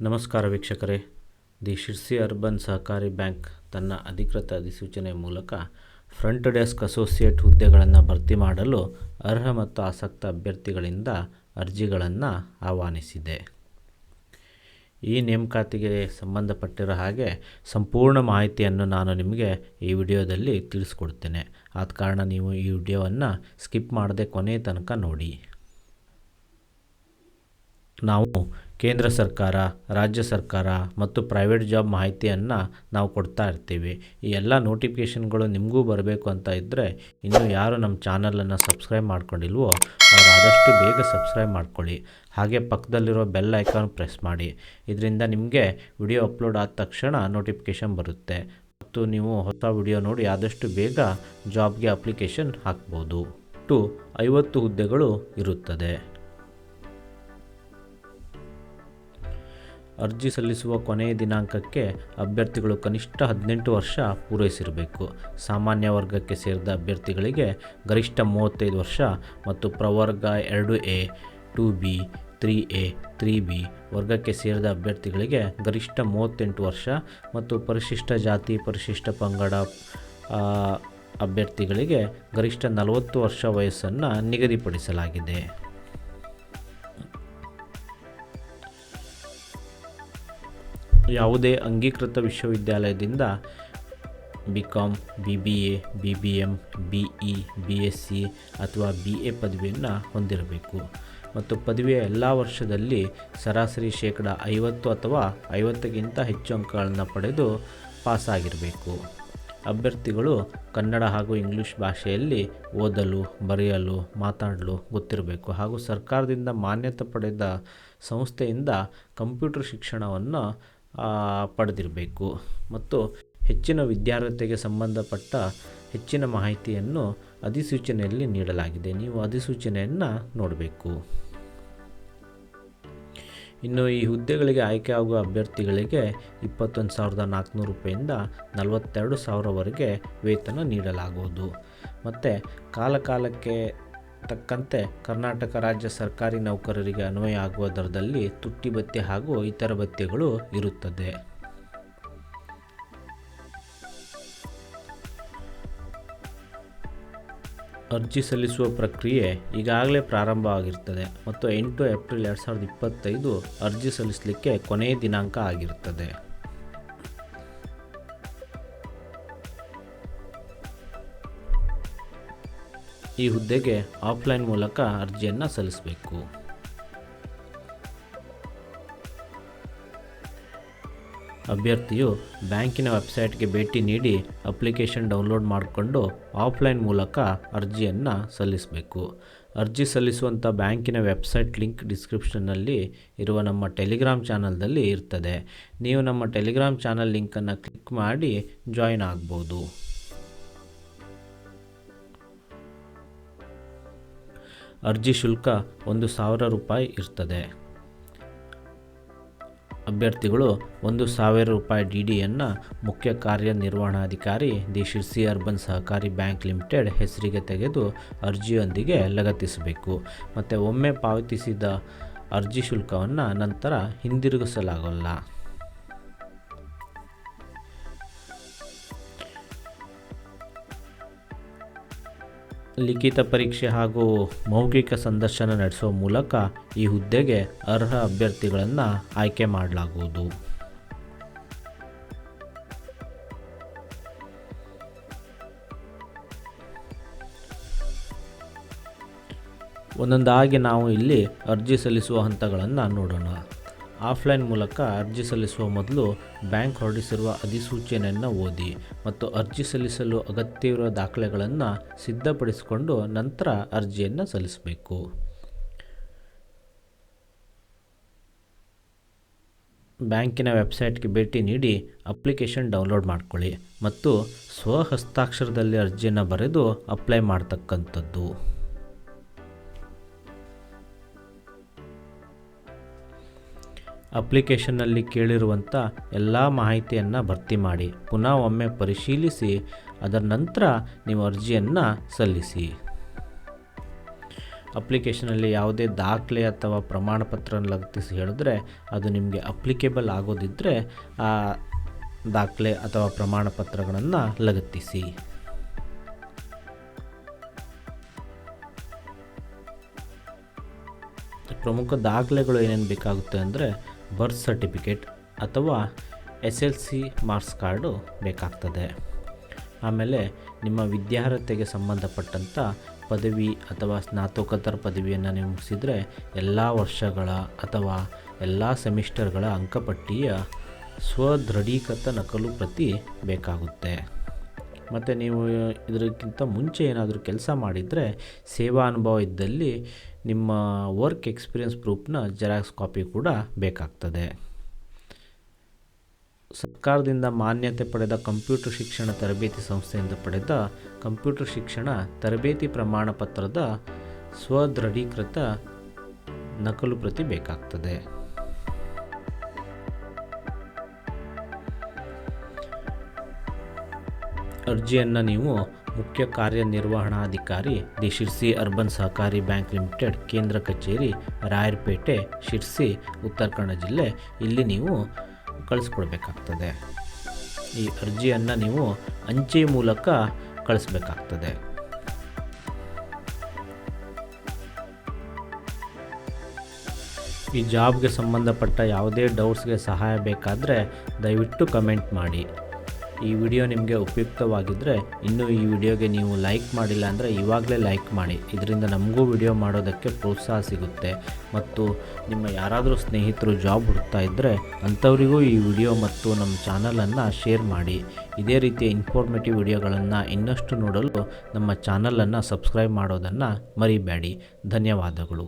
ನಮಸ್ಕಾರ ವೀಕ್ಷಕರೇ. The Sirsi urban ಸಹಕಾರಿ ಬ್ಯಾಂಕ್ ತನ್ನ ಅಧಿಕೃತ ಅಧಿಸೂಚನೆ ಮೂಲಕ ಫ್ರಂಟ್ ಡೆಸ್ಕ್ ಅಸೋಸಿಯೇಟ್ ಹುದ್ದೆಗಳನ್ನು ಭರ್ತಿ ಮಾಡಲು ಅರ್ಹ ಮತ್ತು ಆಸಕ್ತ ಅಭ್ಯರ್ಥಿಗಳಿಂದ ಅರ್ಜಿಗಳನ್ನು ಆಹ್ವಾನಿಸಿದೆ. ಈ ನೇಮಕಾತಿಗೆ ಸಂಬಂಧಪಟ್ಟಿರೋ ಹಾಗೆ ಸಂಪೂರ್ಣ ಮಾಹಿತಿಯನ್ನು ನಾನು ನಿಮಗೆ ಈ ವಿಡಿಯೋದಲ್ಲಿ ತಿಳಿಸ್ಕೊಡ್ತೇನೆ. ಆದ ಕಾರಣ ನೀವು ಈ ವಿಡಿಯೋವನ್ನು ಸ್ಕಿಪ್ ಮಾಡದೆ ಕೊನೆಯ ತನಕ ನೋಡಿ. ನಾವು ಕೇಂದ್ರ ಸರ್ಕಾರ, ರಾಜ್ಯ ಸರ್ಕಾರ ಮತ್ತು ಪ್ರೈವೇಟ್ ಜಾಬ್ ಮಾಹಿತಿಯನ್ನು ನಾವು ಕೊಡ್ತಾ ಇರ್ತೀವಿ. ಈ ಎಲ್ಲ ನೋಟಿಫಿಕೇಷನ್ಗಳು ನಿಮಗೂ ಬರಬೇಕು ಅಂತ ಇದ್ದರೆ ಇನ್ನೂ ಯಾರು ನಮ್ಮ ಚಾನಲನ್ನು ಸಬ್ಸ್ಕ್ರೈಬ್ ಮಾಡ್ಕೊಂಡಿಲ್ವೋ ಅವರು ಆದಷ್ಟು ಬೇಗ ಸಬ್ಸ್ಕ್ರೈಬ್ ಮಾಡ್ಕೊಳ್ಳಿ. ಹಾಗೆ ಪಕ್ಕದಲ್ಲಿರೋ ಬೆಲ್ ಐಕಾನ್ ಪ್ರೆಸ್ ಮಾಡಿ. ಇದರಿಂದ ನಿಮಗೆ ವಿಡಿಯೋ ಅಪ್ಲೋಡ್ ಆದ ತಕ್ಷಣ ನೋಟಿಫಿಕೇಷನ್ ಬರುತ್ತೆ ಮತ್ತು ನೀವು ಹೊಸ ವಿಡಿಯೋ ನೋಡಿ ಆದಷ್ಟು ಬೇಗ ಜಾಬ್ಗೆ ಅಪ್ಲಿಕೇಶನ್ ಹಾಕ್ಬೋದು. 50 ಹುದ್ದೆಗಳು ಇರುತ್ತದೆ. ಅರ್ಜಿ ಸಲ್ಲಿಸುವ ಕೊನೆಯ ದಿನಾಂಕಕ್ಕೆ ಅಭ್ಯರ್ಥಿಗಳು ಕನಿಷ್ಠ 18 ವರ್ಷ ಪೂರೈಸಿರಬೇಕು. ಸಾಮಾನ್ಯ ವರ್ಗಕ್ಕೆ ಸೇರಿದ ಅಭ್ಯರ್ಥಿಗಳಿಗೆ ಗರಿಷ್ಠ 35 ವರ್ಷ ಮತ್ತು ಪ್ರವರ್ಗ 2A, 2B, 3A, 3B ವರ್ಗಕ್ಕೆ ಸೇರಿದ ಅಭ್ಯರ್ಥಿಗಳಿಗೆ ಗರಿಷ್ಠ 38 ವರ್ಷ ಮತ್ತು ಪರಿಶಿಷ್ಟ ಜಾತಿ, ಪರಿಶಿಷ್ಟ ಪಂಗಡ ಅಭ್ಯರ್ಥಿಗಳಿಗೆ ಗರಿಷ್ಠ 40 ವರ್ಷ ವಯಸ್ಸನ್ನು ನಿಗದಿಪಡಿಸಲಾಗಿದೆ. ಯಾವುದೇ ಅಂಗೀಕೃತ ವಿಶ್ವವಿದ್ಯಾಲಯದಿಂದ BCom, BBA, BBM, BE, BSc ಅಥವಾ BA ಪದವಿಯನ್ನು ಹೊಂದಿರಬೇಕು ಮತ್ತು ಪದವಿಯ ಎಲ್ಲ ವರ್ಷದಲ್ಲಿ ಸರಾಸರಿ ಶೇಕಡ 50 ಅಥವಾ 50ಕ್ಕಿಂತ ಹೆಚ್ಚು ಅಂಕಗಳನ್ನು ಪಡೆದು ಪಾಸಾಗಿರಬೇಕು. ಅಭ್ಯರ್ಥಿಗಳು ಕನ್ನಡ ಹಾಗೂ ಇಂಗ್ಲೀಷ್ ಭಾಷೆಯಲ್ಲಿ ಓದಲು, ಬರೆಯಲು, ಮಾತಾಡಲು ಗೊತ್ತಿರಬೇಕು ಹಾಗೂ ಸರ್ಕಾರದಿಂದ ಮಾನ್ಯತೆ ಪಡೆದ ಸಂಸ್ಥೆಯಿಂದ ಕಂಪ್ಯೂಟರ್ ಶಿಕ್ಷಣವನ್ನು ಪಡೆದಿರಬೇಕು ಮತ್ತು ಹೆಚ್ಚಿನ ವಿದ್ಯಾರ್ಹತೆಗೆ ಸಂಬಂಧಪಟ್ಟ ಹೆಚ್ಚಿನ ಮಾಹಿತಿಯನ್ನು ಅಧಿಸೂಚನೆಯಲ್ಲಿ ನೀಡಲಾಗಿದೆ. ನೀವು ಅಧಿಸೂಚನೆಯನ್ನು ನೋಡಬೇಕು. ಇನ್ನು ಈ ಹುದ್ದೆಗಳಿಗೆ ಆಯ್ಕೆಯಾಗುವ ಅಭ್ಯರ್ಥಿಗಳಿಗೆ 21,400 ರೂಪಾಯಿಂದ 42,000ವರೆಗೆ ವೇತನ ನೀಡಲಾಗುವುದು ಮತ್ತು ಕಾಲಕ್ಕೆ ತಕ್ಕಂತೆ ಕರ್ನಾಟಕ ರಾಜ್ಯ ಸರ್ಕಾರಿ ನೌಕರರಿಗೆ ಅನ್ವಯ ಆಗುವ ದರದಲ್ಲಿ ತುಟ್ಟಿ ಭತ್ಯೆ ಹಾಗೂ ಇತರ ಭತ್ಯೆಗಳು ಇರುತ್ತದೆ. ಅರ್ಜಿ ಸಲ್ಲಿಸುವ ಪ್ರಕ್ರಿಯೆ ಈಗಾಗಲೇ ಪ್ರಾರಂಭವಾಗಿರುತ್ತದೆ ಮತ್ತು 8 ಏಪ್ರಿಲ್ 2025 ಅರ್ಜಿ ಸಲ್ಲಿಸಲಿಕ್ಕೆ ಕೊನೆಯ ದಿನಾಂಕ ಆಗಿರುತ್ತದೆ. ಈ ಹುದ್ದೆಗೆ ಆಫ್ಲೈನ್ ಮೂಲಕ ಅರ್ಜಿಯನ್ನು ಸಲ್ಲಿಸಬೇಕು. ಅಭ್ಯರ್ಥಿಯು ಬ್ಯಾಂಕಿನ ವೆಬ್ಸೈಟ್ಗೆ ಭೇಟಿ ನೀಡಿ ಅಪ್ಲಿಕೇಶನ್ ಡೌನ್ಲೋಡ್ ಮಾಡಿಕೊಂಡು ಆಫ್ಲೈನ್ ಮೂಲಕ ಅರ್ಜಿಯನ್ನು ಸಲ್ಲಿಸಬೇಕು. ಅರ್ಜಿ ಸಲ್ಲಿಸುವಂಥ ಬ್ಯಾಂಕಿನ ವೆಬ್ಸೈಟ್ ಲಿಂಕ್ ಡಿಸ್ಕ್ರಿಪ್ಷನ್ನಲ್ಲಿ ಇರುವ ನಮ್ಮ ಟೆಲಿಗ್ರಾಮ್ ಚಾನಲ್ದಲ್ಲಿ ಇರ್ತದೆ. ನೀವು ನಮ್ಮ ಟೆಲಿಗ್ರಾಮ್ ಚಾನಲ್ ಲಿಂಕನ್ನು ಕ್ಲಿಕ್ ಮಾಡಿ ಜಾಯಿನ್ ಆಗ್ಬೋದು. ಅರ್ಜಿ ಶುಲ್ಕ 1,000 ರೂಪಾಯಿ ಇರ್ತದೆ. ಅಭ್ಯರ್ಥಿಗಳು 1,000 ರೂಪಾಯಿ DDಯನ್ನು ಮುಖ್ಯ ಕಾರ್ಯನಿರ್ವಹಣಾಧಿಕಾರಿ ದಿ ಶಿರ್ಸಿ ಅರ್ಬನ್ ಸಹಕಾರಿ ಬ್ಯಾಂಕ್ ಲಿಮಿಟೆಡ್ ಹೆಸರಿಗೆ ತೆಗೆದು ಅರ್ಜಿಯೊಂದಿಗೆ ಲಗತ್ತಿಸಬೇಕು ಮತ್ತು ಒಮ್ಮೆ ಪಾವತಿಸಿದ ಅರ್ಜಿ ಶುಲ್ಕವನ್ನು ನಂತರ ಹಿಂದಿರುಗಿಸಲಾಗಲ್ಲ. ಲಿಖಿತ ಪರೀಕ್ಷೆ ಹಾಗೂ ಮೌಖಿಕ ಸಂದರ್ಶನ ನಡೆಸುವ ಮೂಲಕ ಈ ಹುದ್ದೆಗೆ ಅರ್ಹ ಅಭ್ಯರ್ಥಿಗಳನ್ನು ಆಯ್ಕೆ ಮಾಡಲಾಗುವುದು. ಒಂದೊಂದಾಗಿ ನಾವು ಇಲ್ಲಿ ಅರ್ಜಿ ಸಲ್ಲಿಸುವ ಹಂತಗಳನ್ನು ನೋಡೋಣ. ಆಫ್ಲೈನ್ ಮೂಲಕ ಅರ್ಜಿ ಸಲ್ಲಿಸುವ ಮೊದಲು ಬ್ಯಾಂಕ್ ಹೊರಡಿಸಿರುವ ಅಧಿಸೂಚನೆಯನ್ನು ಓದಿ ಮತ್ತು ಅರ್ಜಿ ಸಲ್ಲಿಸಲು ಅಗತ್ಯವಿರುವ ದಾಖಲೆಗಳನ್ನು ಸಿದ್ಧಪಡಿಸಿಕೊಂಡು ನಂತರ ಅರ್ಜಿಯನ್ನು ಸಲ್ಲಿಸಬೇಕು. ಬ್ಯಾಂಕಿನ ವೆಬ್ಸೈಟ್ಗೆ ಭೇಟಿ ನೀಡಿ ಅಪ್ಲಿಕೇಶನ್ ಡೌನ್ಲೋಡ್ ಮಾಡ್ಕೊಳ್ಳಿ ಮತ್ತು ಸ್ವಹಸ್ತಾಕ್ಷರದಲ್ಲಿ ಅರ್ಜಿಯನ್ನು ಬರೆದು ಅಪ್ಲೈ ಮಾಡ್ತಕ್ಕಂಥದ್ದು. ಅಪ್ಲಿಕೇಶನ್ನಲ್ಲಿ ಕೇಳಿರುವಂಥ ಎಲ್ಲ ಮಾಹಿತಿಯನ್ನು ಭರ್ತಿ ಮಾಡಿ ಪುನಃ ಒಮ್ಮೆ ಪರಿಶೀಲಿಸಿ ಅದರ ನಂತರ ನೀವು ಅರ್ಜಿಯನ್ನು ಸಲ್ಲಿಸಿ. ಅಪ್ಲಿಕೇಶನಲ್ಲಿ ಯಾವುದೇ ದಾಖಲೆ ಅಥವಾ ಪ್ರಮಾಣ ಪತ್ರ ಲಗತ್ತಿಸಿ ಹೇಳಿದ್ರೆ ಅದು ನಿಮಗೆ ಅಪ್ಲಿಕೇಬಲ್ ಆಗೋದಿದ್ದರೆ ಆ ದಾಖಲೆ ಅಥವಾ ಪ್ರಮಾಣ ಪತ್ರಗಳನ್ನು ಲಗತ್ತಿಸಿ. ಪ್ರಮುಖ ದಾಖಲೆಗಳು ಏನೇನು ಬೇಕಾಗುತ್ತೆ ಅಂದರೆ ಬರ್ತ್ ಸರ್ಟಿಫಿಕೇಟ್ ಅಥವಾ SLC ಮಾರ್ಕ್ಸ್ ಕಾರ್ಡು ಬೇಕಾಗ್ತದೆ. ಆಮೇಲೆ ನಿಮ್ಮ ವಿದ್ಯಾರ್ಹತೆಗೆ ಸಂಬಂಧಪಟ್ಟಂಥ ಪದವಿ ಅಥವಾ ಸ್ನಾತಕೋತ್ತರ ಪದವಿಯನ್ನು ನೀವು ಮುಗಿಸಿದರೆ ಎಲ್ಲ ವರ್ಷಗಳ ಅಥವಾ ಎಲ್ಲ ಸೆಮಿಸ್ಟರ್ಗಳ ಅಂಕಪಟ್ಟಿಯ ಸ್ವದೃಢೀಕೃತ ನಕಲು ಪ್ರತಿ ಬೇಕಾಗುತ್ತೆ. ಮತ್ತು ನೀವು ಇದಕ್ಕಿಂತ ಮುಂಚೆ ಏನಾದರೂ ಕೆಲಸ ಮಾಡಿದರೆ ಸೇವಾ ಅನುಭವ ಇದ್ದಲ್ಲಿ ನಿಮ್ಮ ವರ್ಕ್ ಎಕ್ಸ್ಪೀರಿಯನ್ಸ್ ಪ್ರೂಫ್ನ ಜೆರಾಕ್ಸ್ ಕಾಪಿ ಕೂಡ ಬೇಕಾಗ್ತದೆ. ಸರ್ಕಾರದಿಂದ ಮಾನ್ಯತೆ ಪಡೆದ ಕಂಪ್ಯೂಟರ್ ಶಿಕ್ಷಣ ತರಬೇತಿ ಸಂಸ್ಥೆಯಿಂದ ಪಡೆದ ಕಂಪ್ಯೂಟರ್ ಶಿಕ್ಷಣ ತರಬೇತಿ ಪ್ರಮಾಣ ಪತ್ರದ ಸ್ವದೃಢೀಕೃತ ನಕಲು ಪ್ರತಿ ಬೇಕಾಗ್ತದೆ. ಅರ್ಜಿಯನ್ನು ನೀವು ಮುಖ್ಯ ಕಾರ್ಯನಿರ್ವಹಣಾಧಿಕಾರಿ ದಿ ಶಿರ್ಸಿ ಅರ್ಬನ್ ಸಹಕಾರಿ ಬ್ಯಾಂಕ್ ಲಿಮಿಟೆಡ್, ಕೇಂದ್ರ ಕಚೇರಿ ರಾಯರಪೇಟೆ, ಶಿರ್ಸಿ, ಉತ್ತರ ಕನ್ನಡ ಜಿಲ್ಲೆ ಇಲ್ಲಿ ನೀವು ಕಳಿಸ್ಕೊಡ್ಬೇಕಾಗ್ತದೆ. ಈ ಅರ್ಜಿಯನ್ನು ನೀವು ಅಂಚೆ ಮೂಲಕ ಕಳಿಸ್ಬೇಕಾಗ್ತದೆ. ಈ ಜಾಬ್ಗೆ ಸಂಬಂಧಪಟ್ಟ ಯಾವುದೇ ಡೌಟ್ಸ್ಗೆ ಸಹಾಯ ಬೇಕಾದರೆ ದಯವಿಟ್ಟು ಕಮೆಂಟ್ ಮಾಡಿ. ಈ ವಿಡಿಯೋ ನಿಮಗೆ ಉಪಯುಕ್ತವಾಗಿದ್ದರೆ ಇನ್ನೂ ಈ ವಿಡಿಯೋಗೆ ನೀವು ಲೈಕ್ ಮಾಡಿಲ್ಲ ಅಂದರೆ ಇವಾಗಲೇ ಲೈಕ್ ಮಾಡಿ. ಇದರಿಂದ ನಮಗೂ ವಿಡಿಯೋ ಮಾಡೋದಕ್ಕೆ ಪ್ರೋತ್ಸಾಹ ಸಿಗುತ್ತೆ. ಮತ್ತು ನಿಮ್ಮ ಯಾರಾದರೂ ಸ್ನೇಹಿತರು ಜಾಬ್ ಹುಡುಕ್ತಾ ಇದ್ದರೆ ಅಂಥವರಿಗೂ ಈ ವಿಡಿಯೋ ಮತ್ತು ನಮ್ಮ ಚಾನಲನ್ನು ಶೇರ್ ಮಾಡಿ. ಇದೇ ರೀತಿಯ ಇನ್ಫಾರ್ಮೇಟಿವ್ ವಿಡಿಯೋಗಳನ್ನು ಇನ್ನಷ್ಟು ನೋಡಲು ನಮ್ಮ ಚಾನಲನ್ನು ಸಬ್ಸ್ಕ್ರೈಬ್ ಮಾಡೋದನ್ನು ಮರಿಬೇಡಿ. ಧನ್ಯವಾದಗಳು.